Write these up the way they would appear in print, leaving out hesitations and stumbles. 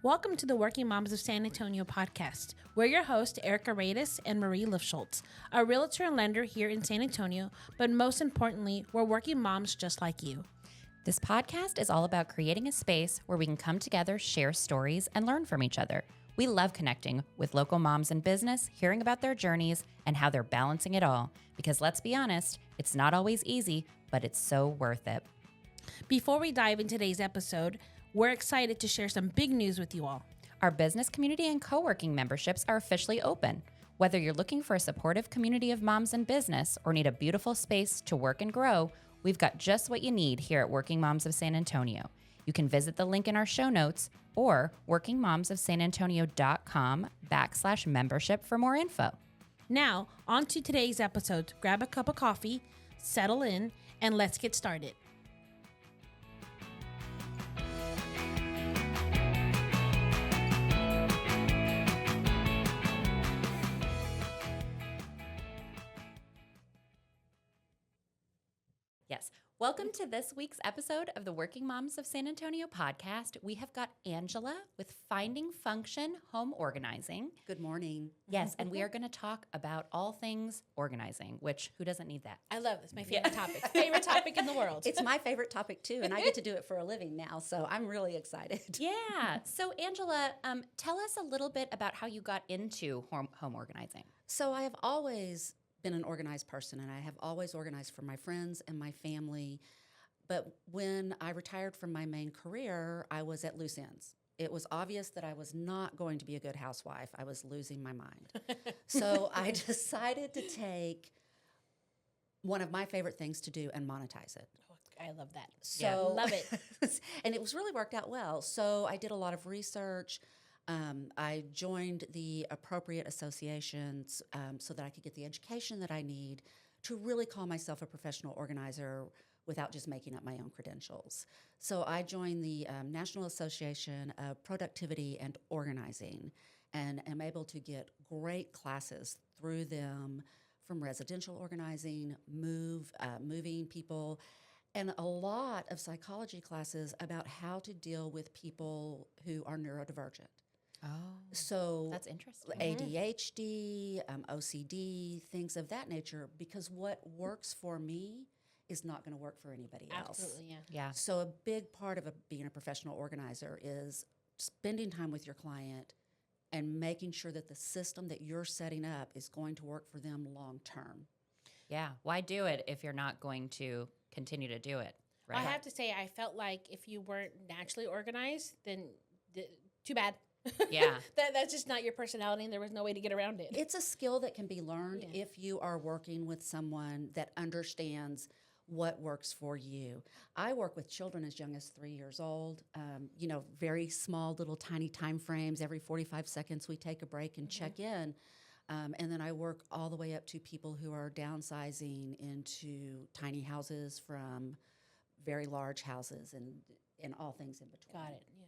Welcome to the Working Moms of San Antonio podcast. We're your hosts, Erika Radis and Marie Lifschultz, a realtor and lender here in San Antonio, but most importantly, we're working moms just like you. This podcast is all about creating a space where we can come together, share stories, and learn from each other. We love connecting with local moms in business, hearing about their journeys, and how they're balancing it all. Because let's be honest, it's not always easy, but it's so worth it. Before we dive into today's episode, we're excited to share some big news with you all. Our business community and co-working memberships are officially open. Whether you're looking for a supportive community of moms in business or need a beautiful space to work and grow, we've got just what you need here at Working Moms of San Antonio. You can visit the link in our show notes or workingmomsofsanantonio.com/membership for more info. Now, on to today's episode. Grab a cup of coffee, settle in, and let's get started. Yes. Welcome to this week's episode of the Working Moms of San Antonio podcast. We have got Angela with Finding Function Home Organizing. Good morning. Yes, and we are going to talk about all things organizing, which who doesn't need that? I love this. My favorite topic. Favorite topic in the world. It's my favorite topic too, and I get to do it for a living now, so I'm really excited. Yeah. So Angela, tell us a little bit about how you got into home organizing. So I have always been an organized person, and I have always organized for my friends and my family. But when I retired from my main career, I was at loose ends. It was obvious that I was not going to be a good housewife. I was losing my mind. So I decided to take one of my favorite things to do and monetize it. I love that. So Yeah, love it. And it was really worked out well. So I did a lot of research. I joined the appropriate associations so that I could get the education that I need to really call myself a professional organizer without just making up my own credentials. So I joined the National Association of Productivity and Organizing and am able to get great classes through them from residential organizing, moving people, and a lot of psychology classes about how to deal with people who are neurodivergent. Oh, So that's interesting. ADHD, OCD, things of that nature, because what works for me is not going to work for anybody else. Absolutely, yeah. Yeah. So a big part of being a professional organizer is spending time with your client and making sure that the system that you're setting up is going to work for them long term. Yeah. Why do it if you're not going to continue to do it? Right. I have to say, I felt like if you weren't naturally organized, then too bad. Yeah. That's just not your personality, and there was no way to get around it. It's a skill that can be learned Yeah. if you are working with someone that understands what works for you. I work with children as young as 3 years old, very small little tiny time frames. Every 45 seconds we take a break and check in. And then I work all the way up to people who are downsizing into tiny houses from very large houses and all things in between. Got it. Yeah.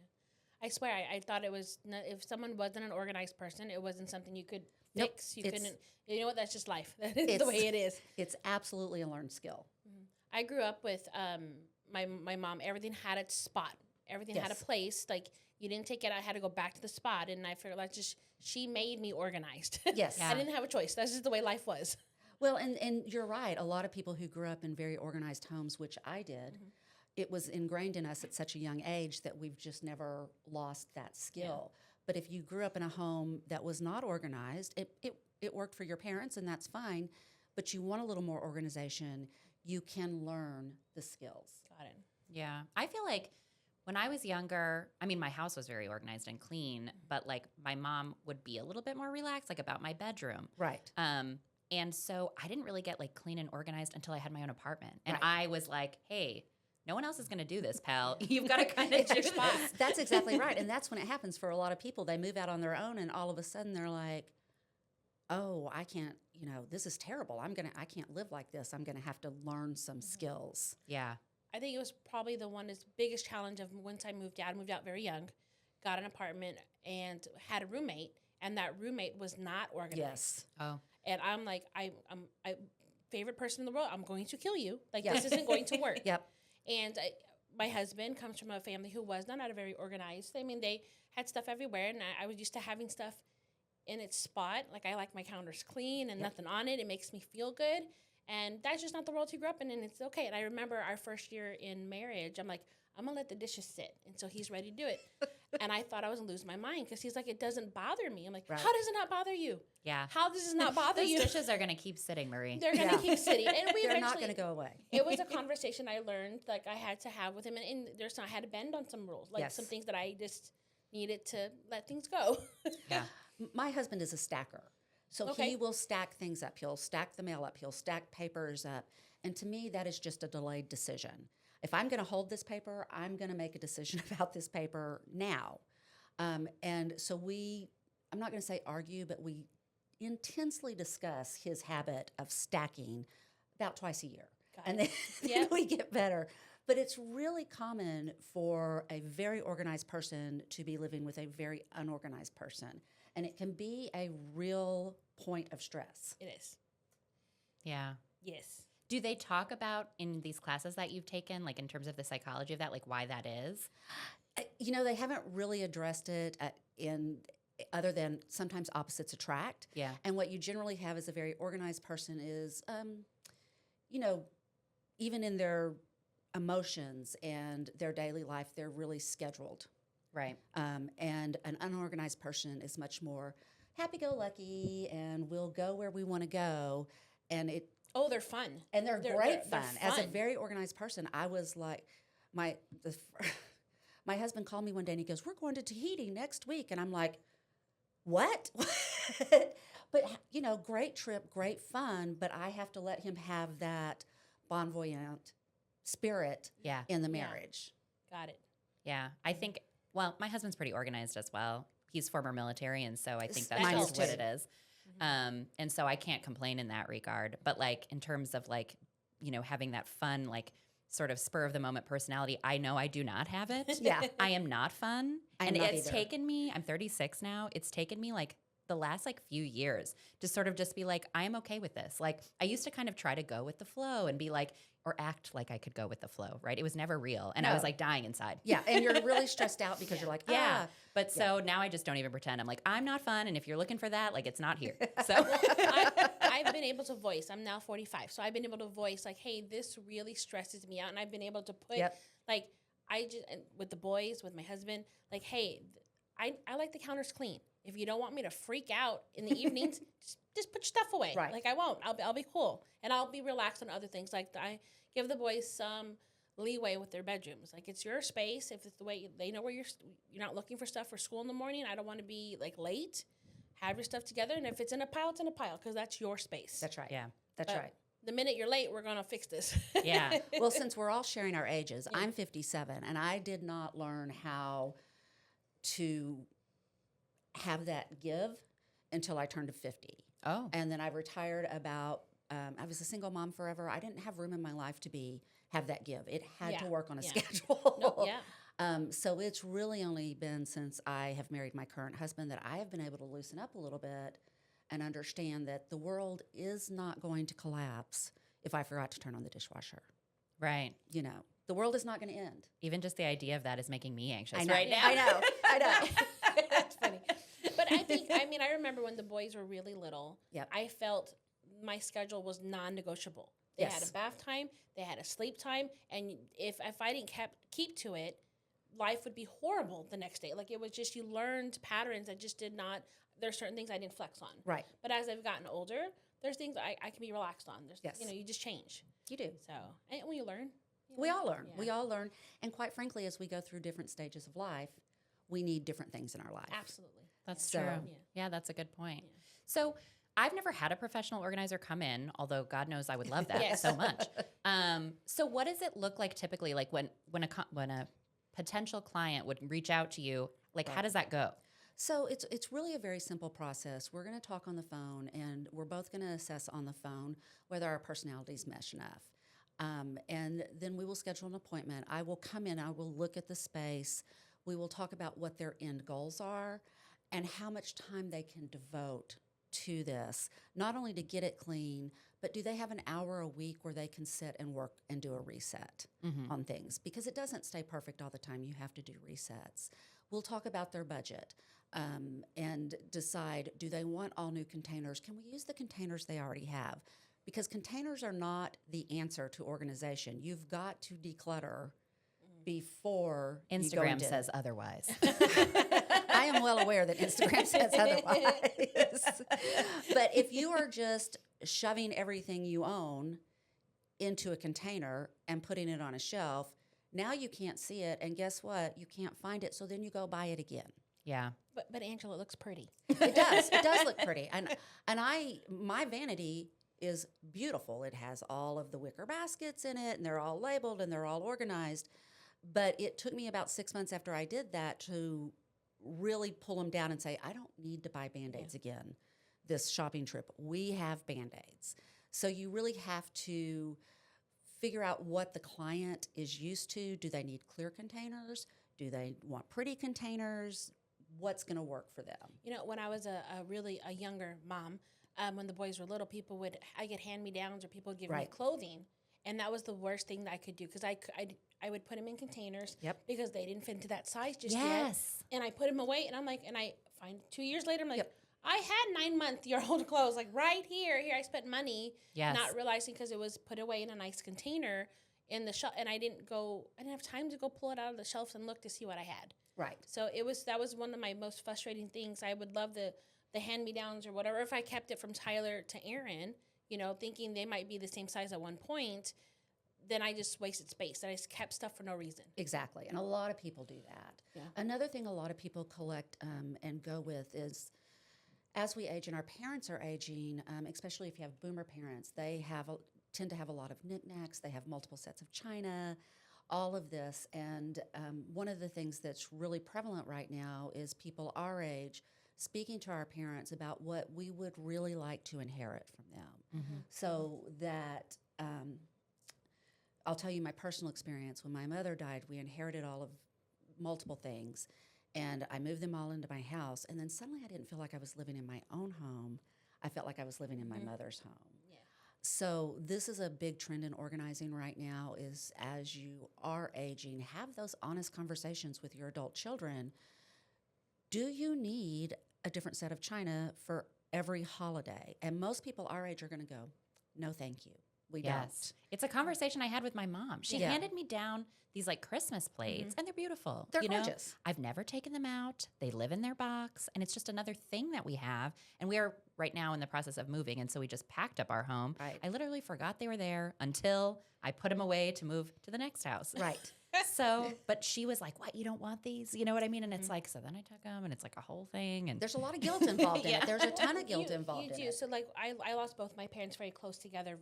I swear, I thought it was if someone wasn't an organized person, it wasn't something you could Nope, fix. You it's- couldn't. You know what? That's just life. That is the way it is. It's absolutely a learned skill. I grew up with my mom. Everything had its spot. Everything had a Yes. place. Like you didn't take it out. I had to go back to the spot, and I figured like she made me organized. Yes. I didn't have a choice. That's just the way life was. Well, and you're right. A lot of people who grew up in very organized homes, which I did, it was ingrained in us at such a young age that we've just never lost that skill. But if you grew up in a home that was not organized, it worked for your parents, and that's fine. But you want a little more organization, you can learn the skills. Got it. Yeah. I feel like when I was younger, I mean, my house was very organized and clean, but like my mom would be a little bit more relaxed, like about my bedroom. Right. And so I didn't really get like clean and organized until I had my own apartment. And Right. I was like, hey, no one else is going to do this, pal. You've got to kind of do this. That's exactly right. And that's when it happens for a lot of people. They move out on their own, and all of a sudden they're like, oh, I can't, this is terrible. I can't live like this. I'm going to have to learn some skills. Yeah. I think it was probably the biggest challenge of once I moved out. I moved out very young, got an apartment, and had a roommate, and that roommate was not organized. Yes. Oh. And I'm like, I'm favorite person in the world. I'm going to kill you. Like Yeah. this isn't going to work. Yep. And my husband comes from a family who was not very organized. I mean, they had stuff everywhere, and I was used to having stuff in its spot. Like, I like my counters clean and nothing on it. It makes me feel good. And that's just not the world he grew up in, and it's okay. And I remember our first year in marriage, I'm like, I'm going to let the dishes sit until he's ready to do it. And I thought I was going to lose my mind because he's like, it doesn't bother me. I'm like, how does it not bother you? Yeah. How does it not bother Those you? dishes are going to keep sitting, Marie. They're going to keep sitting. And we They're not going to go away. It was a conversation I learned, like, I had to have with him. And I had to bend on some rules, like some things that I just needed to let things go. Yeah. My husband is a stacker. So he will stack things up. He'll stack the mail up. He'll stack papers up. And to me, that is just a delayed decision. If I'm going to hold this paper, I'm going to make a decision about this paper now. And so I'm not going to say argue, but we intensely discuss his habit of stacking about twice a year. And then we get better. But it's really common for a very organized person to be living with a very unorganized person. And it can be a real point of stress. It is. Yeah. Yes. Do they talk about in these classes that you've taken, like in terms of the psychology of that, like why that is? You know, they haven't really addressed it in other than sometimes opposites attract. Yeah. And what you generally have as a very organized person is, you know, even in their emotions and their daily life, they're really scheduled. Right. And an unorganized person is much more happy-go-lucky and we'll go where we want to go. And they're fun. And they're great fun. They're As a very organized person, I was like, my husband called me one day and he goes, "We're going to Tahiti next week." And I'm like, what? But, you know, great trip, great fun, but I have to let him have that bon voyant spirit in the marriage. Got it. Yeah. I think, well, my husband's pretty organized as well. He's former military, and so I think that's Mine just is what too. it is. And so I can't complain in that regard. But like in terms of like, you know, having that fun, like sort of spur of the moment personality, I know I do not have it. Yeah. I am not fun. I'm and not it's either. taken me, I'm 36 now. It's taken me like the last like few years to sort of just be like, I am okay with this. Like I used to kind of try to go with the flow and be like, or act like I could go with the flow, right? It was never real. And I was like dying inside. Yeah, and you're really stressed out because you're like, But so now I just don't even pretend. I'm like, I'm not fun. And if you're looking for that, like it's not here. So I've been able to voice. I'm now 45. So I've been able to voice like, hey, this really stresses me out. And I've been able to put like, and with the boys, with my husband, like, hey, I like the counters clean. If you don't want me to freak out in the evenings, just put your stuff away. Right. Like I won't. I'll be cool. And I'll be relaxed on other things. Like I give the boys some leeway with their bedrooms. Like it's your space. If it's the way they know where you're not looking for stuff for school in the morning. I don't want to be like late. Have your stuff together. And if it's in a pile, it's in a pile because that's your space. That's right. Yeah. That's But right. the minute you're late, we're going to fix this. yeah. Well, since we're all sharing our ages, I'm 57, and I did not learn how to have that give until I turned 50. Oh. And then I retired I was a single mom forever. I didn't have room in my life to have that give. It had to work on a schedule. No, yeah. So it's really only been since I have married my current husband that I have been able to loosen up a little bit and understand that the world is not going to collapse if I forgot to turn on the dishwasher. Right. You know, the world is not going to end. Even just the idea of that is making me anxious I know. right now. I know. That's funny. But I remember when the boys were really little, I felt my schedule was non-negotiable. They had a bath time, they had a sleep time, and if I didn't keep to it, life would be horrible the next day. Like it was just, you learned patterns that just did not, there's certain things I didn't flex on. Right. But as I've gotten older, there's things I can be relaxed on. There's, you just change. You do. So, and when you learn. We all learn. Yeah. We all learn. And quite frankly, as we go through different stages of life, we need different things in our life. Absolutely. That's So- true. Yeah. Yeah, that's a good point. So I've never had a professional organizer come in, although God knows I would love that Yes. so much. So what does it look like typically? Like when a potential client would reach out to you, like how does that go? So it's really a very simple process. We're going to talk on the phone, and we're both going to assess on the phone whether our personalities mesh enough. And then we will schedule an appointment. I will come in. I will look at the space. We will talk about what their end goals are and how much time they can devote to this, not only to get it clean, but do they have an hour a week where they can sit and work and do a reset on things? Because it doesn't stay perfect all the time. You have to do resets. We'll talk about their budget and decide, do they want all new containers? Can we use the containers they already have? Because containers are not the answer to organization. You've got to declutter before Instagram says otherwise. I am well aware that Instagram says otherwise. But if you are just shoving everything you own into a container and putting it on a shelf, now you can't see it. And guess what? You can't find it. So then you go buy it again. Yeah. But Angela, it looks pretty. It does. It does look pretty. And my vanity is beautiful. It has all of the wicker baskets in it, and they're all labeled and they're all organized. But it took me about 6 months after I did that to really pull them down and say, I don't need to buy Band-Aids again this shopping trip. We have Band-Aids. So you really have to figure out what the client is used to. Do they need clear containers? Do they want pretty containers? What's going to work for them? You know, when I was a younger mom, when the boys were little, I get hand-me-downs or people would give me clothing. And that was the worst thing that I could do because I would put them in containers because they didn't fit into that size just yet. And I put them away, and I'm like, and I find 2 years later, I'm like, I had 9-month-year-old clothes, like right here. Here, I spent money, not realizing because it was put away in a nice container in the shelf, and I didn't have time to go pull it out of the shelves and look to see what I had. Right. So that was one of my most frustrating things. I would love the hand-me-downs or whatever. If I kept it from Tyler to Aaron, you know, thinking they might be the same size at one point, then I just wasted space. I just kept stuff for no reason. Exactly. And a lot of people do that. Yeah. Another thing a lot of people collect and go with is as we age and our parents are aging, especially if you have boomer parents, they tend to have a lot of knickknacks. They have multiple sets of china, all of this. And one of the things that's really prevalent right now is people our age speaking to our parents about what we would really like to inherit from them. So that I'll tell you my personal experience. When my mother died, we inherited all of multiple things, and I moved them all into my house, and then suddenly I didn't feel like I was living in my own home. I felt like I was living in my mother's home. Yeah. So this is a big trend in organizing right now is as you are aging, have those honest conversations with your adult children. Do you need a different set of china for every holiday? And most people our age are going to go, no, thank you. We don't. It's a conversation I had with my mom. She handed me down these like Christmas plates, and they're beautiful. They're gorgeous. I've never taken them out. They live in their box, and it's just another thing that we have. And we are right now in the process of moving, and so we just packed up our home. Right. I literally forgot they were there until I put them away to move to the next house. Right. So, but she was like, what, you don't want these? You know what I mean? And it's like, so then I took them and it's like a whole thing. And there's a lot of guilt involved in it. There's a ton of guilt involved in it. So like I lost both my parents very close together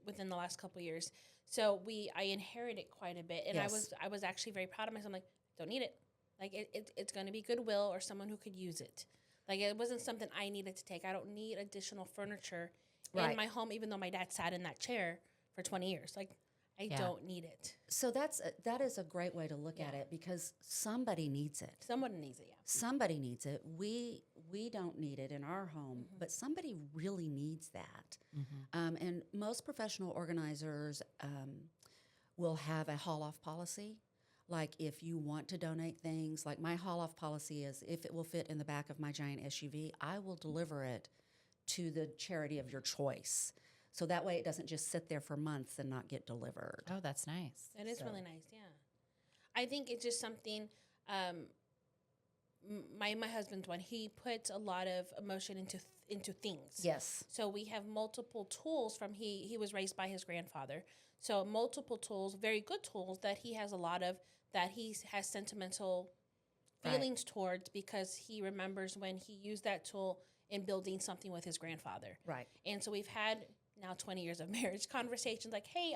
within the last couple of years. So I inherited quite a bit. And I was actually very proud of myself. I'm like, don't need it. Like it's going to be Goodwill or someone who could use it. Like it wasn't something I needed to take. I don't need additional furniture in my home, even though my dad sat in that chair for 20 years. Like I don't need it. So that is a great way to look at it because somebody needs it. Someone needs it, yeah. Somebody needs it. We don't need it in our home, but somebody really needs that. And most professional organizers will have a haul-off policy. Like if you want to donate things, like my haul-off policy is if it will fit in the back of my giant SUV, I will deliver it to the charity of your choice. So that way it doesn't just sit there for months and not get delivered. Oh, that's nice. It is really nice, yeah. I think it's just something, my husband's one, he puts a lot of emotion into things. Yes. So we have multiple tools from, he was raised by his grandfather. So multiple tools, very good tools that he has a lot of, that he has sentimental feelings towards because he remembers when he used that tool in building something with his grandfather. Right. And so we've had now 20 years of marriage conversations like, hey,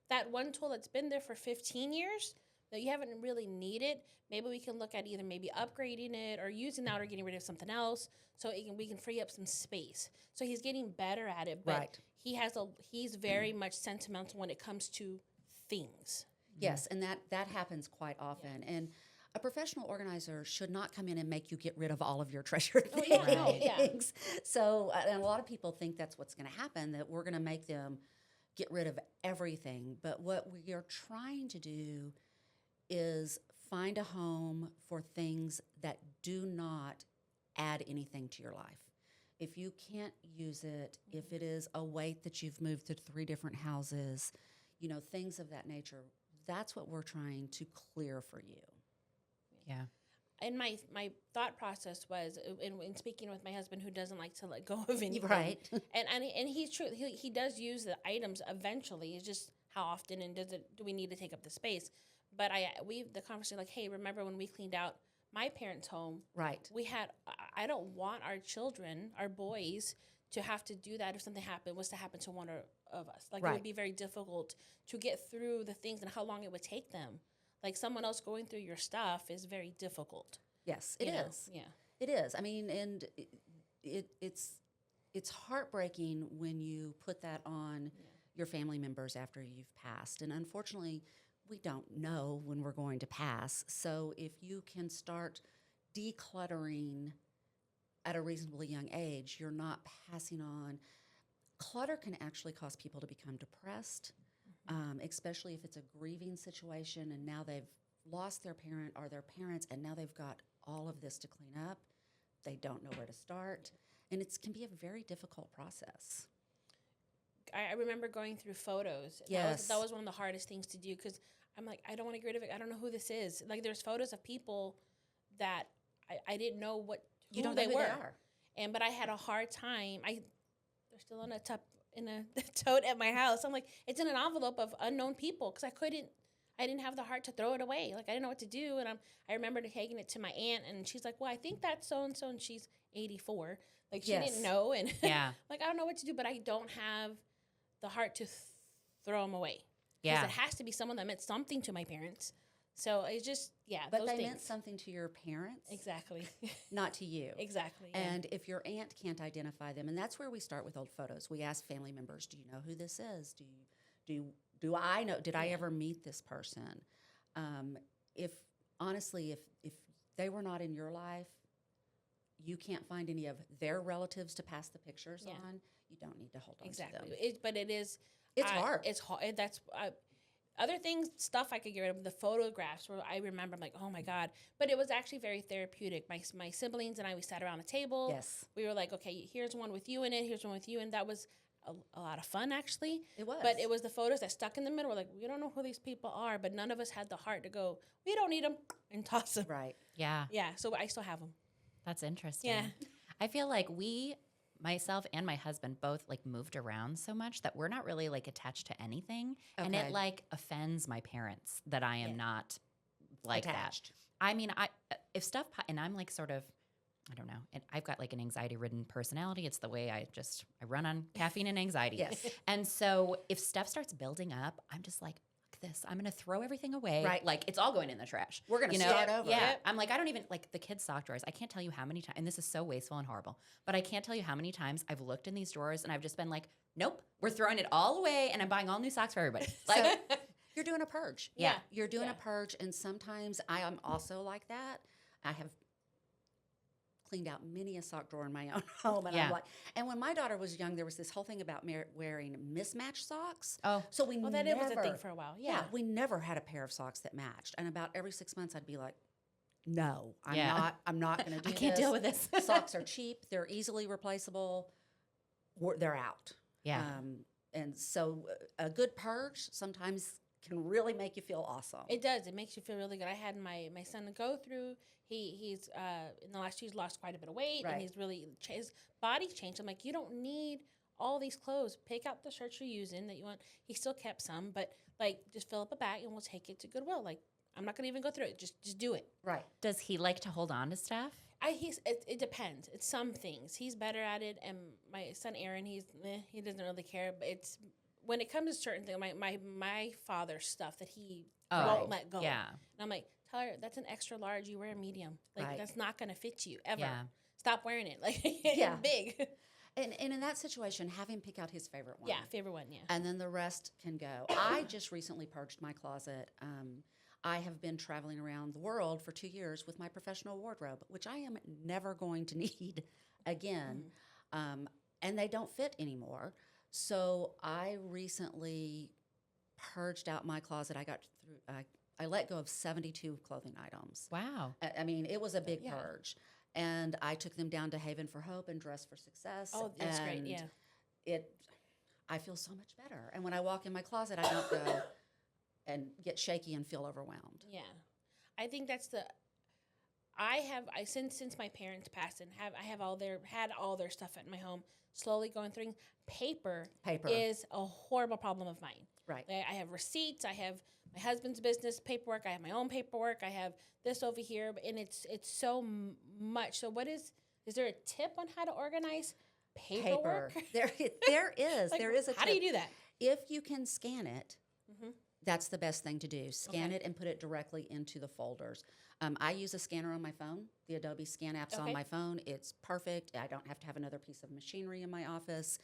that one tool that's been there for 15 years that you haven't really needed, maybe we can look at either maybe upgrading it or using that or getting rid of something else so we can free up some space. So he's getting better at it, but he's very much sentimental when it comes to things. Yes, and that happens quite often. And a professional organizer should not come in and make you get rid of all of your treasured Oh, things. yeah, no, yeah. So, and a lot of people think that's what's going to happen, that we're going to make them get rid of everything. But what we are trying to do is find a home for things that do not add anything to your life. If you can't use it, if it is a weight that you've moved to 3 different houses, things of that nature, that's what we're trying to clear for you. Yeah. And my thought process was, in speaking with my husband, who doesn't like to let go of anything, Right. and he's true. He does use the items eventually. It's just how often and do we need to take up the space? But the conversation like, hey, remember when we cleaned out my parents' home? Right. We had. I don't want our children, our boys, to have to do that if something was to happen to one of us. Like, Right. it would be very difficult to get through the things and how long it would take them. Like, someone else going through your stuff is very difficult. Yes, it is. Yeah. It is. I mean, and it's heartbreaking when you put that on your family members after you've passed. And unfortunately, we don't know when we're going to pass. So if you can start decluttering at a reasonably young age, you're not passing on. Clutter can actually cause people to become depressed, especially if it's a grieving situation and now they've lost their parent or their parents and now they've got all of this to clean up. They don't know where to start. And it can be a very difficult process. I remember going through photos. Yes. That was one of the hardest things to do because I'm like, I don't want to get rid of it. I don't know who this is. Like, there's photos of people that I didn't know who You don't know they who were. they are. But I had a hard time. They're still in a tote at my house. I'm like, it's in an envelope of unknown people because I didn't have the heart to throw it away. Like, I didn't know what to do. And I remember taking it to my aunt, and she's like, well, I think that's so-and-so, and she's 84. Like, she didn't know. And Yeah. like, I don't know what to do, but I don't have the heart to throw them away. Yeah. Because it has to be someone that meant something to my parents. So it's just, But those they things. meant something to your parents, Exactly. not to you. Exactly. Yeah. And if your aunt can't identify them, and that's where we start with old photos. We ask family members, do you know who this is? Do I know? Did I ever meet this person? If they were not in your life, you can't find any of their relatives to pass the pictures on. You don't need to hold on to them. But it is. It's hard. It's hard. That's other things, stuff I could get rid of. The photographs where I remember, I'm like, oh my God. But it was actually very therapeutic. My siblings and I, we sat around a table. Yes. We were like, okay, here's one with you in it. Here's one with you. And that was a lot of fun, actually. It was. But it was the photos that stuck in the middle. We're like, we don't know who these people are, but none of us had the heart to go, we don't need them, and toss them. Right. Yeah. Yeah. So I still have them. That's interesting. Yeah. I feel like myself and my husband both like moved around so much that we're not really like attached to anything. And it Okay. like offends my parents that I am not like Attached. that. I mean, if stuff, and I'm like sort of, I don't know, and I've got like an anxiety ridden personality. It's the way I run on caffeine and anxiety. Yes. And so if stuff starts building up, I'm just like, this. I'm going to throw everything away. Right. Like it's all going in the trash. We're gonna You know? start over. Yeah. Yep. I'm like, I don't even like the kids' sock drawers. I can't tell you how many times, and this is so wasteful and horrible, but I can't tell you how many times I've looked in these drawers and I've just been like, nope, we're throwing it all away and I'm buying all new socks for everybody. Like, So you're doing a purge. Yeah. You're doing Yeah. a purge. And sometimes I am also like that. I have cleaned out many a sock drawer in my own home. And Yeah. I'm like, and when my daughter was young, there was this whole thing about wearing mismatched socks. oh, So we Well, never, that was a thing for a while. Yeah. we never had a pair of socks that matched. And about every 6 months, I'd be like, no, I'm Yeah. not going to do I can't this. deal with this. Socks are cheap. They're easily replaceable. They're out. yeah. And so a good purge sometimes can really make you feel awesome. It does. It makes you feel really good. I had my son go through. He's in the last 2 years lost quite a bit of weight, Right. and he's really his body's changed. I'm like, you don't need all these clothes. Pick out the shirts you're using that you want. He still kept some, but like just fill up a bag and we'll take it to Goodwill. Like I'm not gonna even go through it. Just do it. Right. Does he like to hold on to stuff? It depends. It's some things he's better at it, and my son Aaron, he doesn't really care. But it's when it comes to certain things, my father's stuff that he won't let go. Yeah. And I'm like, Tyler, that's an extra large. You wear a medium. Like Right. that's not gonna fit you ever. Yeah. Stop wearing it. Like Yeah. it's big. And in that situation, have him pick out his favorite one. Yeah, favorite one. Yeah. And then the rest can go. I just recently purged my closet. I have been traveling around the world for 2 years with my professional wardrobe, which I am never going to need again. And they don't fit anymore. So I recently purged out my closet. I let go of 72 clothing items. Wow. I mean, it was a big purge. And I took them down to Haven for Hope and Dress for Success. Oh, that's great, yeah. I feel so much better. And when I walk in my closet, I don't go and get shaky and feel overwhelmed. Yeah. I think that's since my parents passed and had all their stuff at my home, slowly going through. Paper is a horrible problem of mine. Right. I have receipts. I have my husband's business paperwork. I have my own paperwork. I have this over here, and it's so much. So is there a tip on how to organize paperwork? There is. Like, there is a tip. How do you do that? If you can scan it, that's the best thing to do. Scan it and put it directly into the folders. I use a scanner on my phone. The Adobe Scan app's on my phone. It's perfect. I don't have to have another piece of machinery in my office.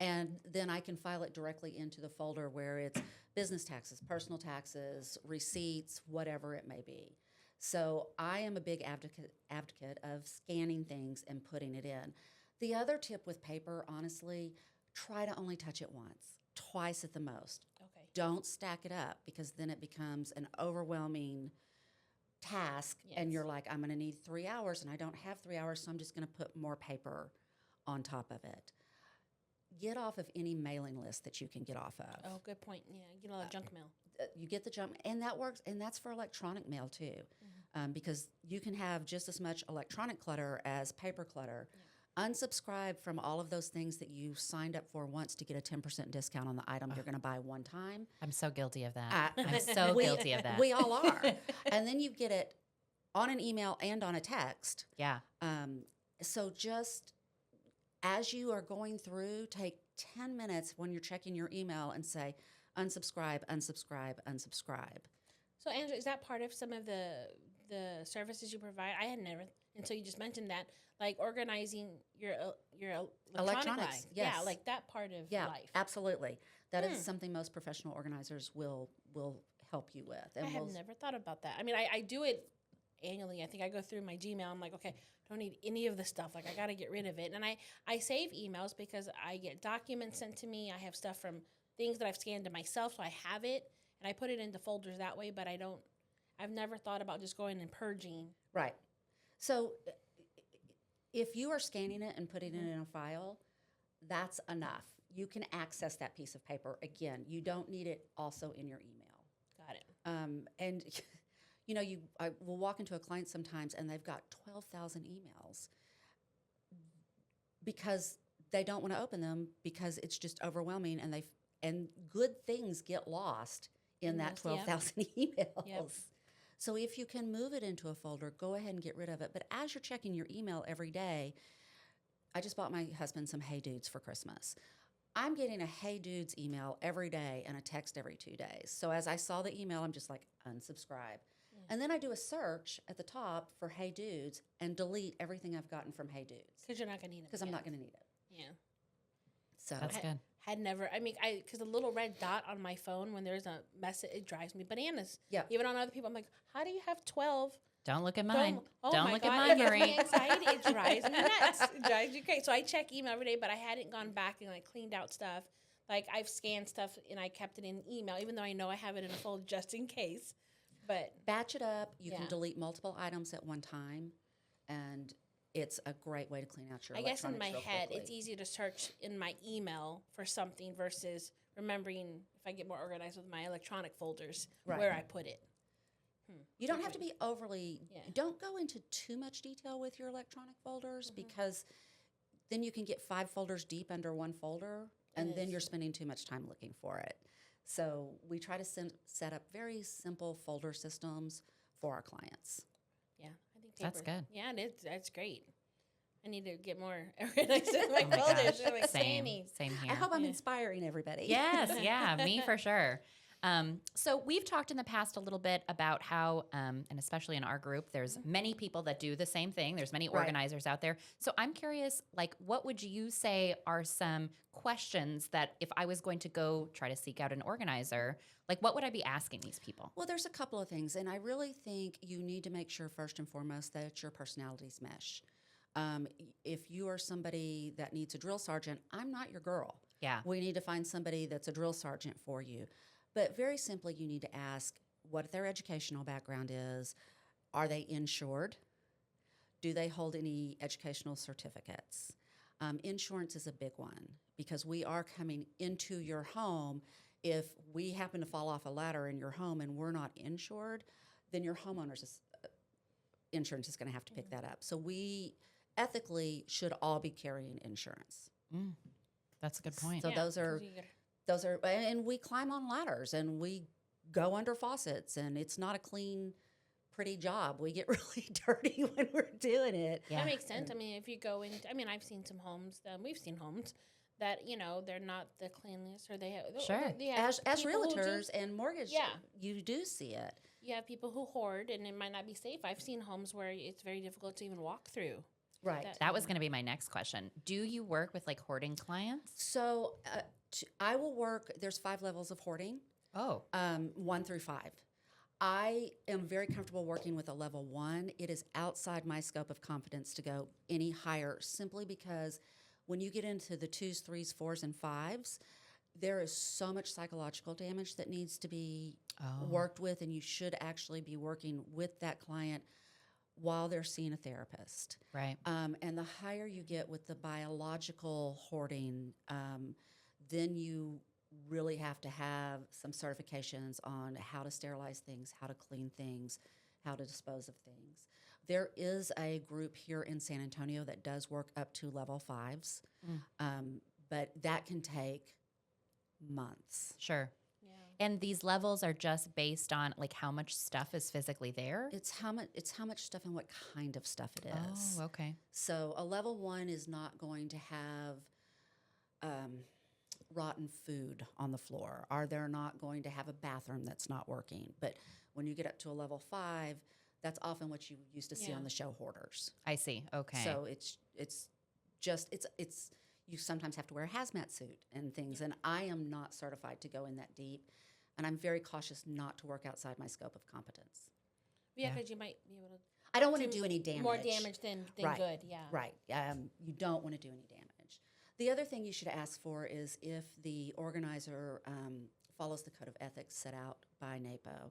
And then I can file it directly into the folder where it's business taxes, personal taxes, receipts, whatever it may be. So I am a big advocate of scanning things and putting it in. The other tip with paper, honestly, try to only touch it once, twice at the most. Okay. Don't stack it up, because then it becomes an overwhelming task, and you're like, I'm going to need 3 hours, and I don't have 3 hours, so I'm just going to put more paper on top of it. Get off of any mailing list that you can get off of. Oh, good point. Yeah, get a lot of junk mail. You get the junk, and that works, and that's for electronic mail too, because you can have just as much electronic clutter as paper clutter. Unsubscribe from all of those things that you signed up for once to get a 10% discount on the item you're going to buy one time. I'm so guilty of that. I'm so guilty of that. We all are. And then you get it on an email and on a text. Yeah. So just as you are going through, take 10 minutes when you're checking your email and say, unsubscribe, unsubscribe, unsubscribe. So, Angela, is that part of some of the services you provide? I had never, until you just mentioned that, like organizing your electronic life. Yes. Yeah, like that part of life. Absolutely. That is something most professional organizers will help you with. And I have never thought about that. I mean, I do it annually. I think I go through my Gmail. I'm like, okay, don't need any of the stuff. Like, I got to get rid of it. And I save emails because I get documents sent to me. I have stuff from things that I've scanned to myself, so I have it. And I put it into folders that way, but I've never thought about just going and purging. Right. So if you are scanning it and putting it in a file, that's enough. You can access that piece of paper. Again, you don't need it also in your email. Got it. And, you know, I will walk into a client sometimes and they've got 12,000 emails because they don't want to open them because it's just overwhelming, and good things get lost in that 12,000 emails. Yep. So if you can move it into a folder, go ahead and get rid of it. But as you're checking your email every day, I just bought my husband some Hey Dudes for Christmas. I'm getting a Hey Dudes email every day and a text every 2 days. So as I saw the email, I'm just like, unsubscribe. And then I do a search at the top for Hey Dudes and delete everything I've gotten from Hey Dudes. Because you're not going to need it. Because I'm not going to need it. Yeah. So that's good. Had never, because the little red dot on my phone when there's a message, it drives me bananas. Yeah. Even on other people, I'm like, how do you have 12? Don't look at mine. Don't look at mine, Marie. It gives me anxiety. It drives me nuts. It drives me crazy. So I check email every day, but I hadn't gone back and like cleaned out stuff. Like I've scanned stuff and I kept it in email, even though I know I have it in a folder just in case. But batch it up. You can delete multiple items at one time, and it's a great way to clean out your electronics. I guess in my head, quickly. it's easier to search in my email for something versus remembering if I get more organized with my electronic folders where I put it. You don't have to be overly, don't go into too much detail with your electronic folders because then you can get 5 folders deep under one folder and then you're spending too much time looking for it. So we try to set up very simple folder systems for our clients. Yeah, I think that's good. Yeah, that's great. I need to get more organized in my folders. Like Same here. I hope I'm inspiring everybody. Yes, yeah, me for sure. So we've talked in the past a little bit about how, and especially in our group, there's many people that do the same thing. There's many organizers out there. So I'm curious, like, what would you say are some questions that if I was going to go try to seek out an organizer, like what would I be asking these people? Well, there's a couple of things, and I really think you need to make sure first and foremost that your personalities mesh. If you are somebody that needs a drill sergeant, I'm not your girl. Yeah. We need to find somebody that's a drill sergeant for you. But very simply, you need to ask what their educational background is. Are they insured? Do they hold any educational certificates? Insurance is a big one because we are coming into your home. If we happen to fall off a ladder in your home and we're not insured, then your homeowner's insurance is going to have to pick that up. So we ethically should all be carrying insurance. That's a good point. So those are, and we climb on ladders and we go under faucets, and it's not a clean, pretty job. We get really dirty when we're doing it. That makes sense. I mean, if you go in, I mean, I've seen some homes, we've seen homes that, you know, they're not the cleanliest, or they have, As realtors and mortgage, you do see it. You have people who hoard, and it might not be safe. I've seen homes where it's very difficult to even walk through. Right. That was going to be my next question. Do you work with like hoarding clients? So I will work, there's 5 levels of hoarding. 1 through 5. I am very comfortable working with a level 1. It is outside my scope of competence to go any higher, simply because when you get into the 2s, 3s, 4s, and 5s, there is so much psychological damage that needs to be worked with, and you should actually be working with that client while they're seeing a therapist. Right. And the higher you get with the biological hoarding, then you really have to have some certifications on how to sterilize things, how to clean things, how to dispose of things. There is a group here in San Antonio that does work up to level 5s, but that can take months. Sure. And these levels are just based on like how much stuff is physically there? It's how much stuff and what kind of stuff it is. Oh, okay. So a level 1 is not going to have rotten food on the floor, or they're not going to have a bathroom that's not working. But when you get up to a level 5, that's often what you used to see on the show hoarders. I see. Okay. So it's you sometimes have to wear a hazmat suit and things, and I am not certified to go in that deep, and I'm very cautious not to work outside my scope of competence. Because you might be able to. I don't want to do any damage. More damage than good. Yeah. Right. You don't want to do any damage. The other thing you should ask for is if the organizer follows the code of ethics set out by NAPO,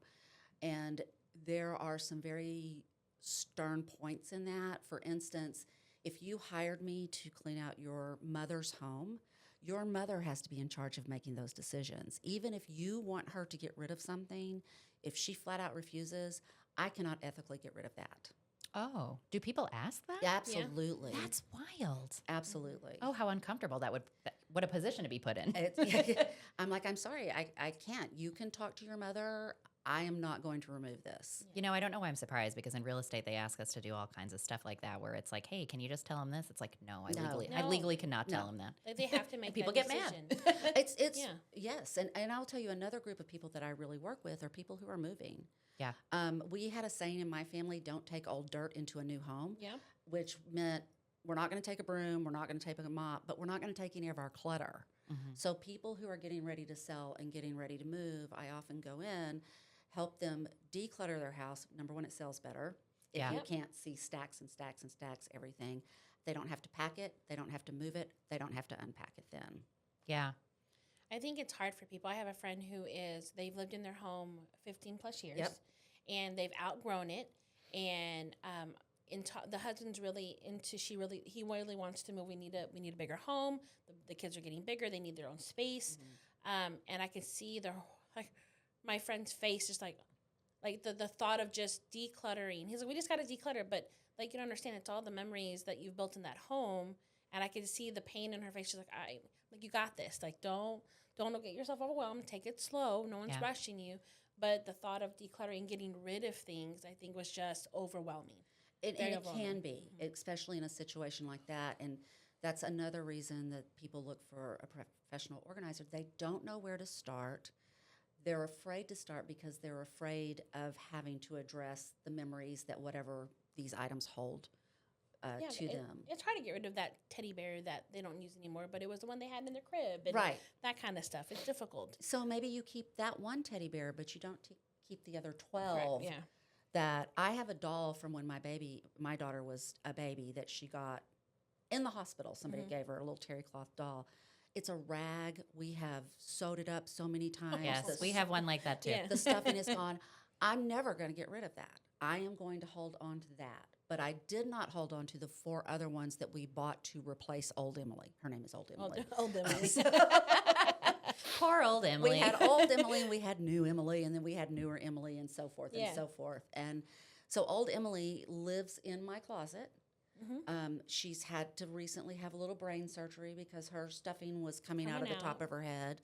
and there are some very stern points in that. For instance, if you hired me to clean out your mother's home, your mother has to be in charge of making those decisions. Even if you want her to get rid of something, if she flat out refuses, I cannot ethically get rid of that. Oh, do people ask that? Absolutely. Yeah. That's wild. Absolutely. Oh, how uncomfortable what a position to be put in. I'm like, I'm sorry, I can't. You can talk to your mother. I am not going to remove this. You know, I don't know why I'm surprised, because in real estate, they ask us to do all kinds of stuff like that, where it's like, hey, can you just tell them this? It's like, no, I legally cannot tell them that. Like, they have to make people that get decision. It's yes. And I'll tell you, another group of people that I really work with are people who are moving. Yeah. We had a saying in my family, don't take old dirt into a new home. Yeah. Which meant we're not going to take a broom, we're not going to take a mop, but we're not going to take any of our clutter. So people who are getting ready to sell and getting ready to move, I often go in, help them declutter their house. Number one, it sells better. If you can't see stacks and stacks and stacks, everything, they don't have to pack it, they don't have to move it, they don't have to unpack it then. Yeah. I think it's hard for people. I have a friend they've lived in their home 15 plus years, and they've outgrown it. And the husband's really into. He really wants to move. We need a bigger home. The kids are getting bigger. They need their own space. And I can see my friend's face, just like the thought of just decluttering. He's like, we just got to declutter, but like, you don't understand. It's all the memories that you've built in that home. And I can see the pain in her face. She's like, you got this. Like, don't get yourself overwhelmed. Take it slow. No one's rushing you. But the thought of decluttering, getting rid of things, I think was just overwhelming. It can be, especially in a situation like that. And that's another reason that people look for a professional organizer. They don't know where to start. they're afraid to start because they're afraid of having to address the memories that whatever these items hold to them. It's hard to get rid of that teddy bear that they don't use anymore, but it was the one they had in their crib. And Right. that kind of stuff. It's difficult. So maybe you keep that one teddy bear, but you don't keep the other 12. Right, yeah. That I have a doll from when my daughter was a baby that she got in the hospital. Somebody gave her a little terry cloth doll. It's a rag. We have sewed it up so many times. Yes, we have one like that too. Yeah. The stuffing is gone. I'm never going to get rid of that. I am going to hold on to that. But I did not hold on to the 4 other ones that we bought to replace old Emily. Her name is Old Emily. Old Emily. Poor old Emily. We had old Emily, and we had new Emily, and then we had newer Emily, and so forth Yeah. and so forth. And so old Emily lives in my closet. She's had to recently have a little brain surgery because her stuffing was coming out of the top of her head.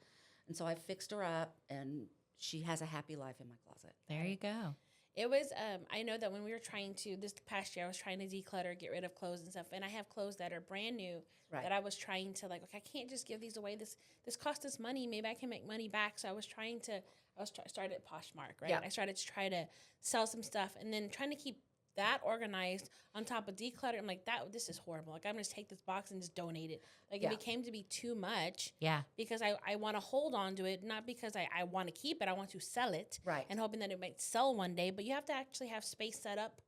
And so I fixed her up, and she has a happy life in my closet. There you go. It was, I know that when we were trying to, this past year, I was trying to declutter, get rid of clothes and stuff. And I have clothes that are brand new Right. that I was trying to, like, okay, I can't just give these away. This cost us money. Maybe I can make money back. So I was trying to, started at Poshmark, right? Yeah. I started to try to sell some stuff and then trying to keep that organized on top of declutter. I'm like, this is horrible. Like, I'm going to take this box and just donate it. Like, Yeah. it became to be too much. Yeah. Because I want to hold on to it, not because I want to keep it. I want to sell it. Right. And hoping that it might sell one day. But you have to actually have space set up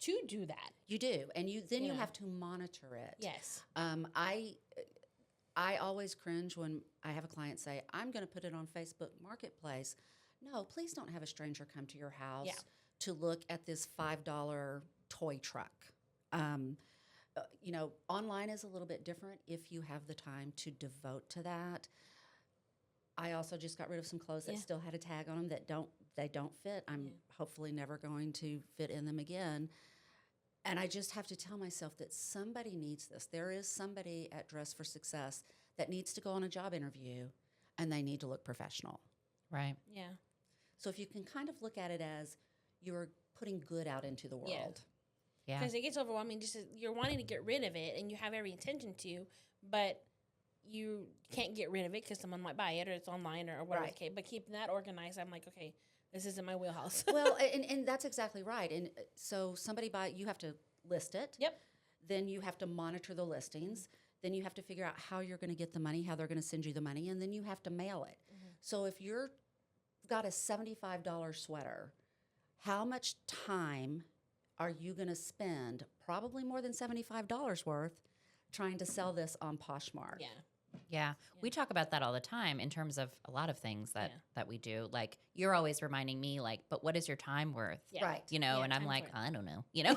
to do that. You do. And you Yeah. have to monitor it. Yes. I always cringe when I have a client say, I'm going to put it on Facebook Marketplace. No, please don't have a stranger come to your house to look at this $5 toy truck. Online is a little bit different if you have the time to devote to that. I also just got rid of some clothes that still had a tag on them that don't fit. I'm hopefully never going to fit in them again. And I just have to tell myself that somebody needs this. There is somebody at Dress for Success that needs to go on a job interview, and they need to look professional. Right. Yeah. So if you can kind of look at it as you're putting good out into the world. Yeah. Because it gets overwhelming. Just you're wanting to get rid of it, and you have every intention to, but you can't get rid of it because someone might buy it or it's online or whatever. Right. Okay, but keeping that organized, I'm like, okay, this isn't my wheelhouse. Well, and that's exactly right. And so you have to list it. Yep. Then you have to monitor the listings. Then you have to figure out how you're going to get the money, how they're going to send you the money, and then you have to mail it. So if you're got a $75 sweater, how much time are you going to spend? Probably more than $75 worth trying to sell this on Poshmark. Yeah. Yeah. We talk about that all the time in terms of a lot of things that we do. Like, you're always reminding me, like, but what is your time worth? Yeah. Right. And I'm time's like, worth. I don't know, Yeah.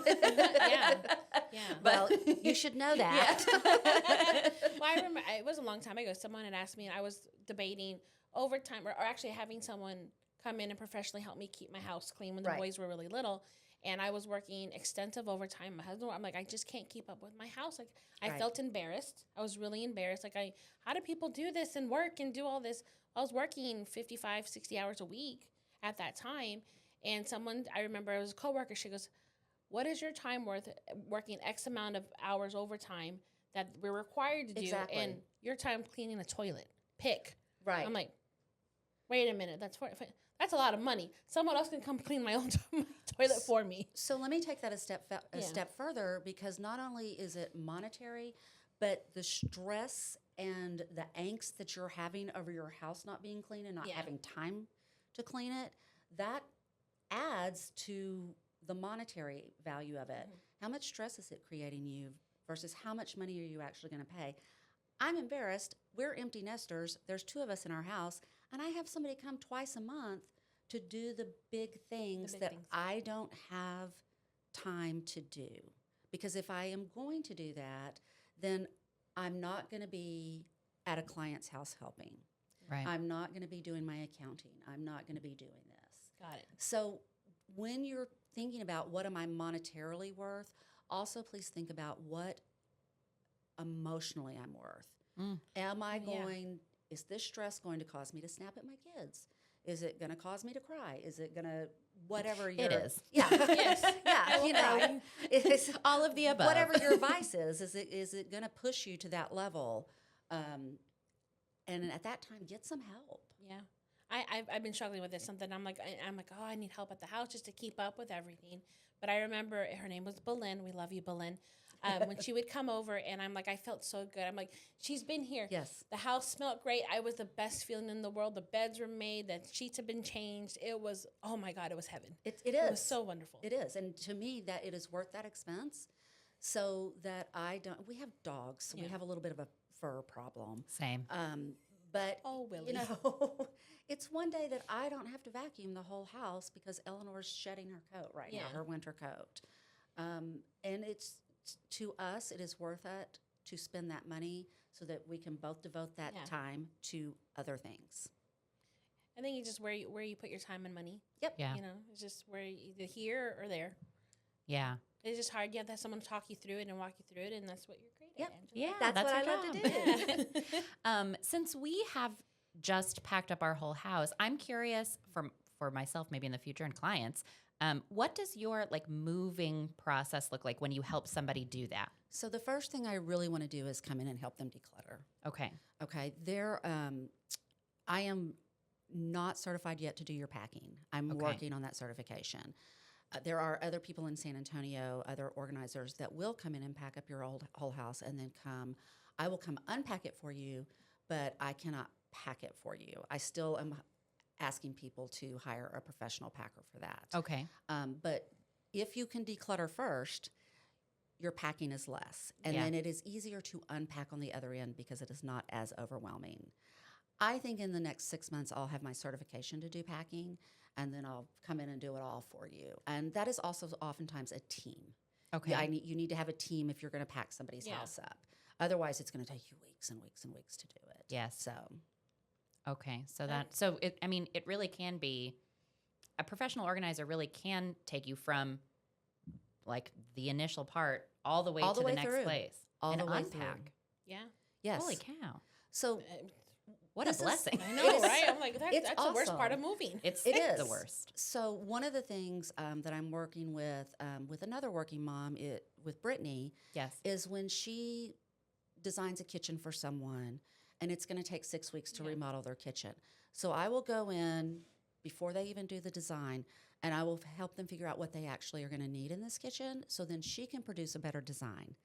Yeah. Well, you should know that. Well, I remember it was a long time ago. Someone had asked me, and I was debating overtime, or actually having someone come in and professionally help me keep my house clean when the Right. boys were really little. And I was working extensive overtime. My husband, I'm like, I just can't keep up with my house. Like, I Right. felt embarrassed. I was really embarrassed. Like, how do people do this and work and do all this? I was working 55, 60 hours a week at that time. And I remember it was a coworker. She goes, what is your time worth working X amount of hours overtime that we're required to do? Exactly. And your time cleaning a toilet. Pick. Right. I'm like, wait a minute. That's a lot of money. Someone else can come clean my own toilet for me. So let me take that a step Yeah. step further, because not only is it monetary, but the stress and the angst that you're having over your house not being clean and not Yeah. having time to clean it, that adds to the monetary value of it. How much stress is it creating you versus how much money are you actually going to pay? I'm embarrassed. We're empty nesters. There's 2 of us in our house, and I have somebody come twice a month to do the big things big that things. I don't have time to do. Because if I am going to do that, then I'm not going to be at a client's house helping. Right. I'm not going to be doing my accounting. I'm not going to be doing this. Got it. So when you're thinking about what am I monetarily worth, also please think about what emotionally I'm worth. Am I going, is this stress going to cause me to snap at my kids? Is it going to cause me to cry? Is it going to, whatever your... It is. Yeah. Yes. Yeah, it's All of the above. whatever your vice is it going to push you to that level? And at that time, get some help. Yeah. I I've been struggling with this. Something I'm like, oh, I need help at the house just to keep up with everything. But I remember her name was Belen. We love you, Belen. When she would come over, and I'm like, I felt so good. I'm like, she's been here. Yes. The house smelled great. I was the best feeling in the world. The beds were made. The sheets have been changed. It was, oh my God, it was heaven. It It is. was so wonderful. It is. And to me, that it is worth that expense so that I don't, we have dogs, so we Yeah. have a little bit of a fur problem. Same. But, Oh, Willie. you know, it's one day that I don't have to vacuum the whole house because Eleanor's shedding her coat right now, Yeah. her winter coat. And it's, to us, it is worth it to spend that money so that we can both devote that Yeah. time to other things. I think it's just where you put your time and money. Yep. Yeah. You know, it's just where either here or there. Yeah. It's just hard. You have to have someone talk you through it and walk you through it, and that's what you're great Yep. at, Angela. Yeah. That's what our I love to job. do. Yeah. Since we have just packed up our whole house, I'm curious for myself, maybe in the future, and clients, what does your like moving process look like when you help somebody do that? So the first thing I really want to do is come in and help them declutter. Okay. Okay, I am not certified yet to do your packing. I'm Okay. working on that certification. There are other people in San Antonio, other organizers that will come in and pack up your whole house and then come. I will come unpack it for you, but I cannot pack it for you. I still am asking people to hire a professional packer for that. Okay. But if you can declutter first, your packing is less. And Yeah. then it is easier to unpack on the other end because it is not as overwhelming. I think in the next 6 months, I'll have my certification to do packing, and then I'll come in and do it all for you. And that is also oftentimes a team. Okay. Yeah, you need to have a team if you're going to pack somebody's Yeah. house up. Otherwise, it's going to take you weeks and weeks and weeks to do it. Yes. So Okay. It really can be a professional organizer really can take you from like the initial part all the way All to the the way next through. place. All and the way unpack. through. Yeah. yes. Holy cow. So What This a is- blessing. I know, It is- right? I'm like, it's that's the worst part of awesome. moving. It's It is the worst. So one of the things that I'm working with another working mom, with Brittany, Yes. is when she designs a kitchen for someone, and it's going to take 6 weeks to Yeah. remodel their kitchen. So I will go in before they even do the design, and I will help them figure out what they actually are going to need in this kitchen, so then she can produce a better design.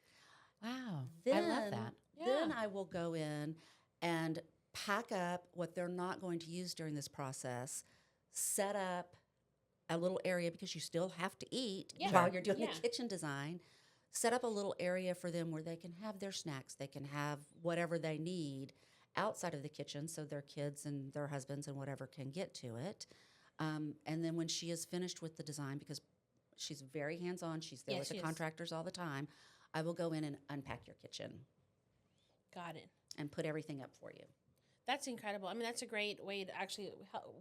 Wow. Then, I love that. Then Yeah. I will go in and pack up what they're not going to use during this process, set up a little area because you still have to eat Yeah. while you're doing Yeah. the kitchen design. Set up a little area for them where they can have their snacks, they can have whatever they need outside of the kitchen so their kids and their husbands and whatever can get to it. And then when she is finished with the design, because she's very hands-on, she's there Yes, with the she is. contractors all the time, I will go in and unpack your kitchen Got it. and put everything up for you. That's incredible. I mean, that's a great way to actually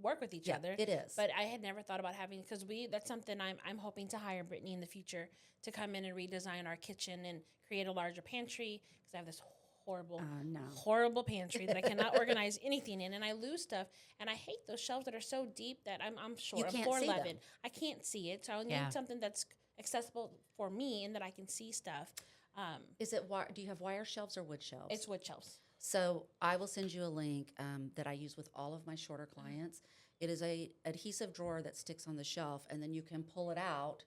work with each Yeah, other. it is. But I had never thought about having, because that's something I'm hoping to hire Brittany in the future to come in and redesign our kitchen and create a larger pantry, because I have this horrible pantry that I cannot organize anything in, and I lose stuff, and I hate those shelves that are so deep that I'm short. I'm can't see 4'11". them. I can't see it, so I Yeah. need something that's accessible for me and that I can see stuff. Is it? Do you have wire shelves or wood shelves? It's wood shelves. So I will send you a link that I use with all of my shorter clients. It is a adhesive drawer that sticks on the shelf, and then you can pull it out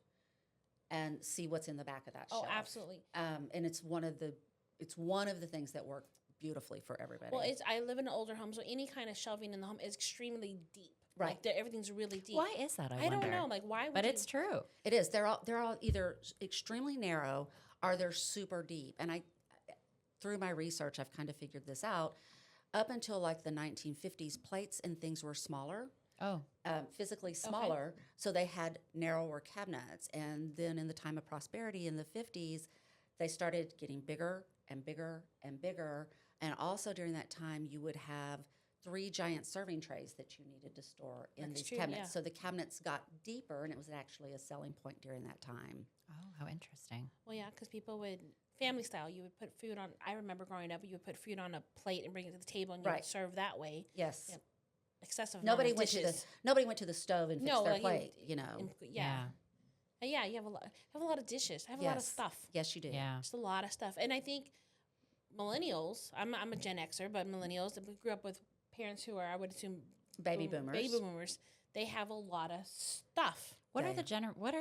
and see what's in the back of that Oh, shelf. absolutely. And it's one of the things that work beautifully for everybody. Well, I live in an older home, so any kind of shelving in the home is extremely deep. Right. Like everything's really deep. Why is that? I don't wonder. know. Like, why would But you? it's true. It is. They're all either extremely narrow or they're super deep. And through my research, I've kind of figured this out. Up until like the 1950s, plates and things were smaller, Oh. physically smaller, so they had narrower cabinets. And then in the time of prosperity in the 50s, they started getting bigger and bigger and bigger. And also during that time, you would have 3 giant serving trays that you needed to store in That's these true, cabinets. yeah. So the cabinets got deeper, and it was actually a selling point during that time. Oh, how interesting. Well, yeah, because people would family style. You would put food on. I remember growing up, you would put food on a plate and bring it to the table, and you Right. would serve that way. Yes. Yep. Excessive. Nobody amount went of to the dishes. nobody went to the stove and fixed No, their like, plate. You know. Yeah. And yeah, you have a lot of dishes. I have a lot of Yes. stuff. Yes, you do. Yeah. Just a lot of stuff. And I think millennials. I'm a Gen Xer, but millennials that grew up with parents who are, I would assume, Baby boomers. Baby boomers, they have a lot of stuff. What are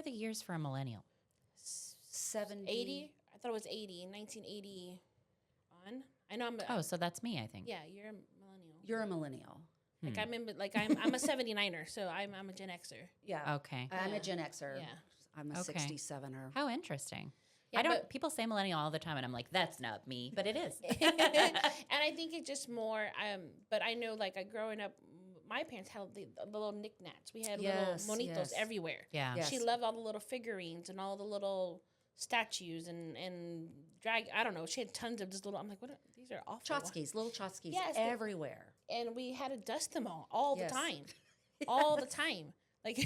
the years for a millennial? 70. 80? I thought it was 80, 1980 on. I know I'm So that's me, I think. yeah, you're a millennial. You're a millennial. I'm a 79er, so I'm a Gen Xer. Yeah. Okay. I'm Yeah. a Gen Xer. Yeah. I'm a Okay. 67er. How interesting. Yeah, People say millennial all the time, and I'm like, that's not me, but it is. and I think it's just more. But I know, like, growing up, my parents had the little knickknacks. We had Yes, little monitos yes. everywhere. Yeah. Yes. She loved all the little figurines and all the little statues and drag. I don't know. She had tons of just little. I'm like, what? These are awful. Chotskis, little Chotskis Yes, everywhere. And we had to dust them all Yes. the time, all the time. Like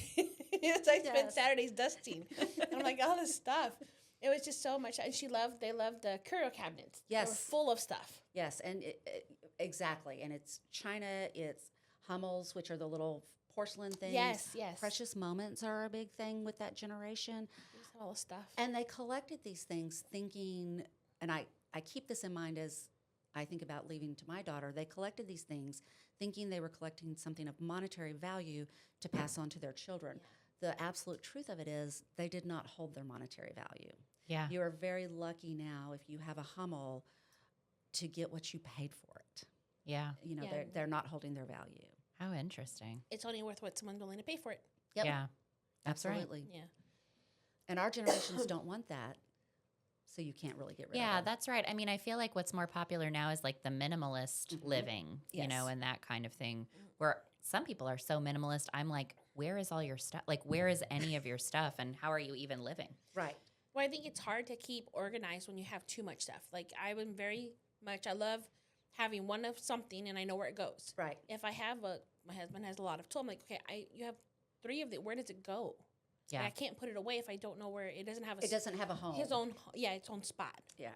it's like spent Yes. Saturdays dusting. And I'm like all this stuff. It was just so much, and they loved the curio cabinets. They were Yes. full of stuff. Yes, and exactly. And it's china, it's Hummels, which are the little porcelain things. Yes, yes. Precious moments are a big thing with that generation. They just have all the stuff. And they collected these things thinking, and I keep this in mind as I think about leaving to my daughter, they collected these things thinking they were collecting something of monetary value to pass on to their children. The absolute truth of it is they did not hold their monetary value. Yeah. You are very lucky now if you have a Hummel to get what you paid for it. Yeah. You know, Yeah. they're not holding their value. How interesting. It's only worth what someone's willing to pay for it. Yep. Yeah. That's right. Absolutely. Yeah. And our generations don't want that, so you can't really get rid of Yeah, it. that's right. I mean, I feel like what's more popular now is like the minimalist living, you Yes. know, and that kind of thing. Where some people are so minimalist, I'm like, where is all your stuff? Like, where is any of your stuff, and how are you even living? Right. Well, I think it's hard to keep organized when you have too much stuff. Like I love having one of something and I know where it goes. Right. If I have my husband has a lot of tools, I'm like, okay, you have 3 of it. Where does it go? Yeah. Like, I can't put it away if I don't know where it doesn't have It doesn't have a home. its own spot. Yeah.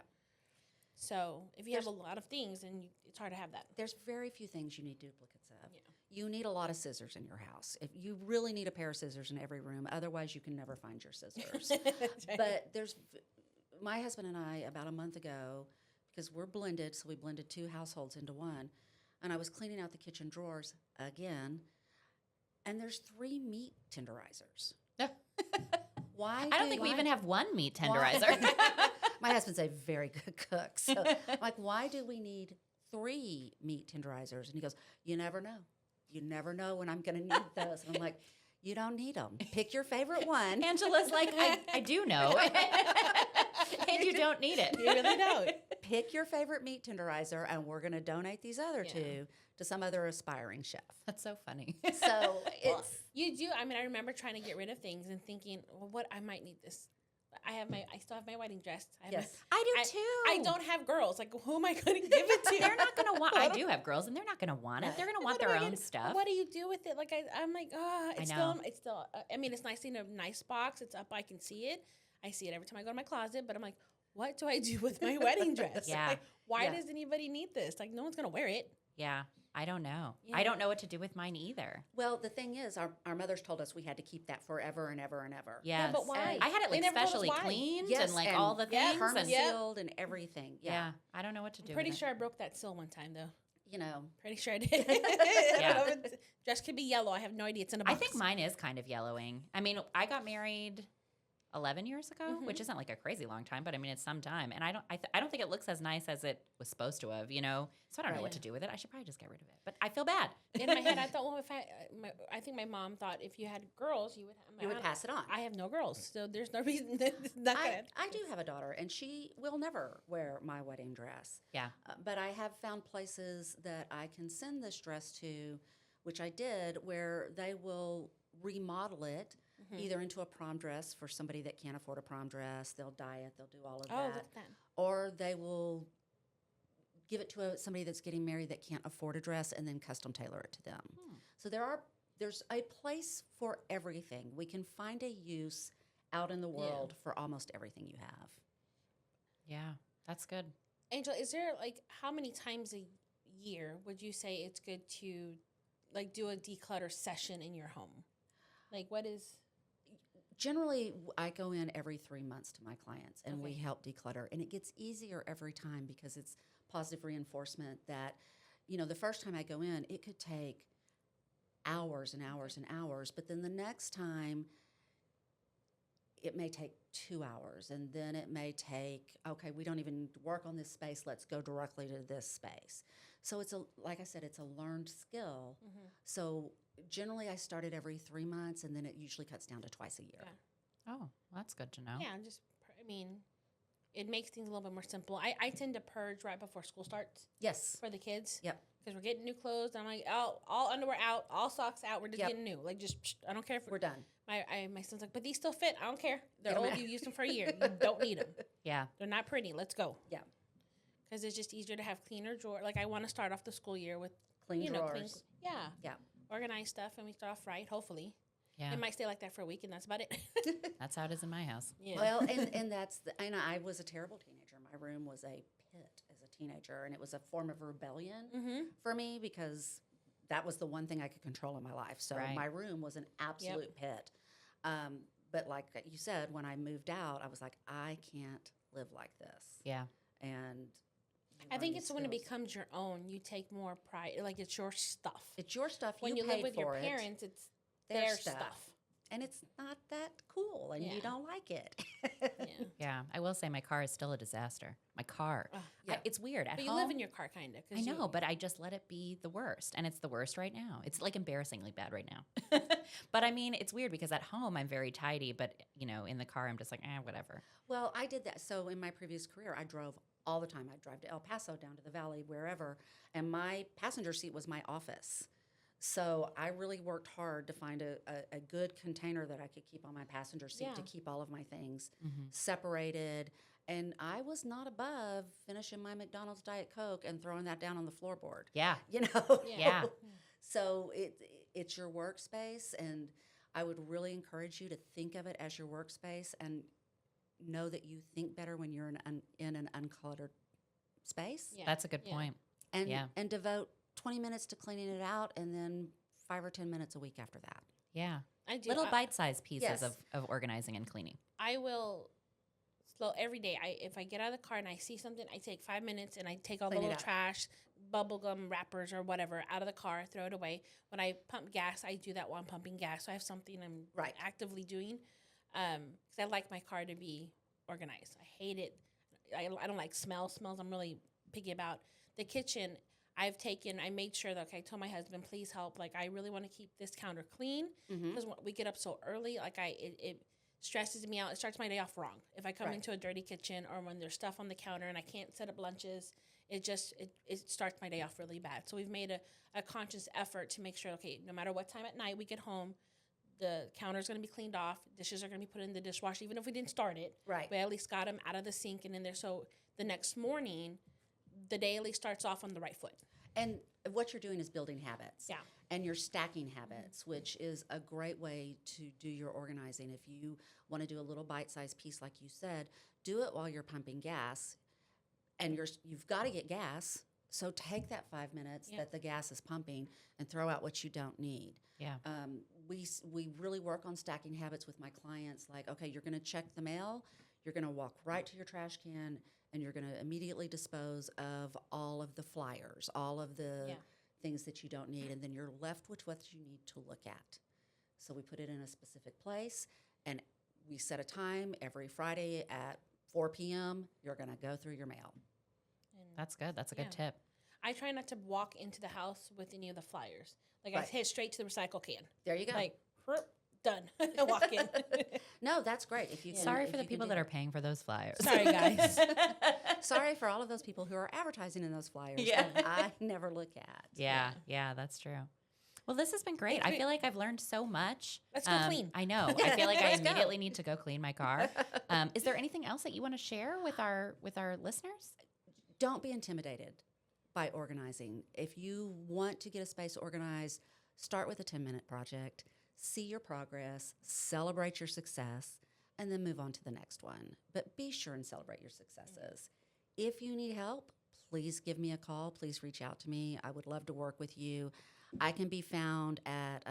So if you have a lot of things, then it's hard to have that. There's very few things you need duplicates of. Yeah. You need a lot of scissors in your house. If you really need a pair of scissors in every room, otherwise you can never find your scissors. But my husband and I, about a month ago, because we're blended, so we blended 2 households into one, and I was cleaning out the kitchen drawers again, and there's 3 meat tenderizers. Why? I don't think we even have one meat tenderizer. My husband's a very good cook, so I'm like, why do we need 3 meat tenderizers? And he goes, you never know. You never know when I'm going to need those. And I'm like, you don't need them. Pick your favorite one. Angela's like, I do know. And you don't need it. You really don't. Pick your favorite meat tenderizer, and we're going to donate these other 2 to some other aspiring chef. That's so funny. So it's You do. I mean, I remember trying to get rid of things and thinking, well, what I might need this. I still have my wedding dress. yes. I do too. I don't have girls. Like, who am I going to give it to? They're not going to want. I do have girls, and they're not going to want it. They're going to want their own stuff. What do you do with it? Like, I'm like, it's I know. still. I mean, it's nice in a nice box. It's up. I can see it. I see it every time I go to my closet. But I'm like, what do I do with my wedding dress? Yeah. Like, why Yeah. does anybody need this? Like, no one's going to wear it. Yeah, I don't know. Yeah. I don't know what to do with mine either. Well, the thing is, our mothers told us we had to keep that forever and ever and ever. Yes. but why? I had it They like never told us specially why. cleaned Yes, and like and all the things. Perma and, sealed and everything. yeah, I don't know what to do. Pretty with sure I broke that seal one time, though. You know, Pretty sure I did. Yeah. Dress could be yellow. I have no idea. It's in a I box. think mine is kind of yellowing. I mean, I got married 11 years ago, which isn't like a crazy long time, but I mean, it's some time. And I don't think it looks as nice as it was supposed to have, you know? So I don't know what to do with it. I should probably just get rid of it. But I feel bad. In my head, I thought, well, I think my mom thought if you had girls, you would pass it on. I have no girls, so there's no reason that it's not gonna. I do have a daughter, and she will never wear my wedding dress. Yeah. But I have found places that I can send this dress to, which I did, where they will remodel it either into a prom dress for somebody that can't afford a prom dress. They'll dye it. They'll do all of Oh, that. look at that. Or they will give it to somebody that's getting married that can't afford a dress and then custom tailor it to them. So there's a place for everything. We can find a use out in the world for almost everything you have. Yeah, that's good. Angela, is there like how many times a year would you say it's good to like do a declutter session in your home? Like what is Generally, I go in every 3 months to my clients, and we Okay. help declutter. And it gets easier every time because it's positive reinforcement that, you know, the first time I go in, it could take hours and hours and hours. But then the next time, it may take 2 hours, and then it may take, okay, we don't even work on this space. Let's go directly to this space. So it's like I said, it's a learned skill. Mm-hmm. So generally I start it every 3 months, and then it usually cuts down to twice a year. Oh, well, that's good to know. Yeah, it makes things a little bit more simple. I tend to purge right before school starts Yes. for the kids. Yep. Because we're getting new clothes. I'm like, oh, all underwear out, all socks out. We're just getting new. Like, I don't care if We're done. My son's like, but these still fit. I don't care. They're Get 'em old. out. You used them for a year. You don't need them. Yeah. They're not pretty. Let's go. Yeah. Because it's just easier to have cleaner drawers. Like, I want to start off the school year with Clean drawers. Yeah. Organized stuff, and we start off right, hopefully. Yeah. It might stay like that for a week, and that's about it. That's how it is in my house. Yeah. Well, and and I was a terrible teenager. My room was a pit as a teenager, and it was a form of rebellion for me because that was the one thing I could control in my life. So Right. my room was an absolute pit. But like you said, when I moved out, I was like, I can't live like this. Yeah. And I think it's when it skills. becomes your own. You take more pride. Like, it's your stuff. It's your stuff. When you paid live with your for it. parents, it's their stuff. And it's not that cool, and Yeah. you don't like it. Yeah. Yeah. I will say my car is still a disaster. My car. Yeah. It's weird. At But home, you live in your car, kind of. I know, but I just let it be the worst. And it's the worst right now. It's like embarrassingly bad right now. But I mean, it's weird because at home I'm very tidy, but in the car I'm just like, whatever. Well, I did that. So in my previous career, I drove all the time. I'd drive to El Paso, down to the valley, wherever. And my passenger seat was my office. So I really worked hard to find a good container that I could keep on my passenger seat to Yeah. keep all of my things Mm-hmm. separated. And I was not above finishing my McDonald's Diet Coke and throwing that down on the floorboard. Yeah. Yeah. So it's your workspace, and I would really encourage you to think of it as your workspace and know that you think better when you're in an uncluttered space. Yeah. That's a good Yeah. point. And Yeah. and devote 20 minutes to cleaning it out, and then 5 or 10 minutes a week after that. Yeah. I do. Little bite-sized pieces Yes. of organizing and cleaning. I will slow every day. If I get out of the car and I see something, I take 5 minutes and I take all Clean the it little up. trash, bubble gum wrappers or whatever out of the car, throw it away. When I pump gas, I do that while I'm pumping gas. So I have something I'm Right. actively doing because I like my car to be organized. I hate it. I don't like smells. I'm really picky about. The kitchen, I made sure that, I told my husband, please help. Like, I really want to keep this counter clean because we get up so early. Like, it stresses me out. It starts my day off wrong. If I come Right. into a dirty kitchen or when there's stuff on the counter and I can't set up lunches, it starts my day off really bad. So we've made a conscious effort to make sure, no matter what time at night we get home, the counter's going to be cleaned off. Dishes are going to be put in the dishwasher, even if we didn't start it. Right. We at least got them out of the sink and in there. So the next morning, the day at least starts off on the right foot. And what you're doing is building habits. Yeah. And you're stacking habits, which is a great way to do your organizing. If you want to do a little bite-sized piece, like you said, do it while you're pumping gas. And you've got to get gas, so take that 5 minutes Yeah. that the gas is pumping and throw out what you don't need. Yeah. We really work on stacking habits with my clients. Like, okay, you're going to check the mail, you're going to walk right to your trash can, and you're going to immediately dispose of all of the flyers, all of the Yeah. things that you don't need, and then you're left with what you need to look at. So we put it in a specific place, and we set a time every Friday at 4 p.m. You're going to go through your mail. And That's good. That's a good Yeah. tip. I try not to walk into the house with any of the flyers. Like, Right. I head straight to the recycle can. There you go. Like, done. Walk in. No, that's great. If you can, Sorry if for the you can people do that are paying for those flyers. Sorry, guys. Sorry for all of those people who are advertising in those flyers Yeah. that I never look at. Yeah, that's true. Well, this has been great. I feel like I've learned so much. Let's go clean. I know. I feel like I Let's go. immediately need to go clean my car. Is there anything else that you want to share with our listeners? Don't be intimidated by organizing. If you want to get a space organized, start with a 10-minute project, see your progress, celebrate your success, and then move on to the next one. But be sure and celebrate your successes. If you need help, please give me a call. Please reach out to me. I would love to work with you. I can be found at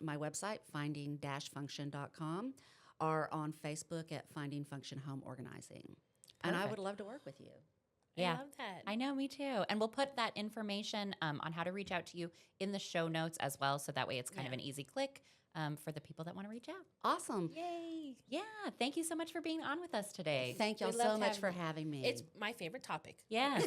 my website, finding-function.com, or on Facebook at Finding Function Home Organizing. And I Perfect. would love to work with you. Yeah. I love that. I know, me too. And we'll put that information on how to reach out to you in the show notes as well. So that way it's kind of an easy click for the people that want to reach out. Awesome. Yay. Yeah. Thank you so much for being on with us today. Thank y'all We so loved much having for you. having me. It's my favorite topic. Yes.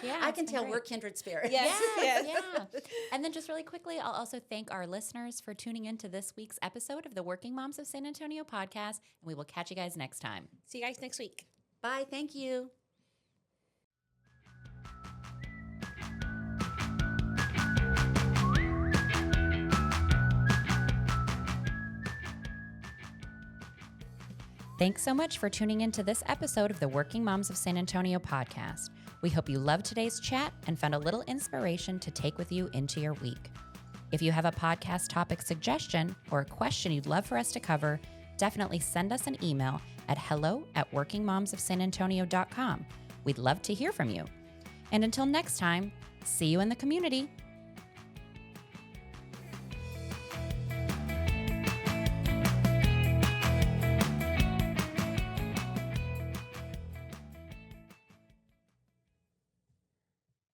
Yeah, I it's can been tell great. we're kindred spirits. Yes. Yeah. And then just really quickly, I'll also thank our listeners for tuning in to this week's episode of the Working Moms of San Antonio podcast. And we will catch you guys next time. See you guys next week. Bye. Thank you. Thanks so much for tuning in to this episode of the Working Moms of San Antonio podcast. We hope you loved today's chat and found a little inspiration to take with you into your week. If you have a podcast topic suggestion or a question you'd love for us to cover, definitely send us an email at hello@workingmomsofsanantonio.com. We'd love to hear from you. And until next time, see you in the community.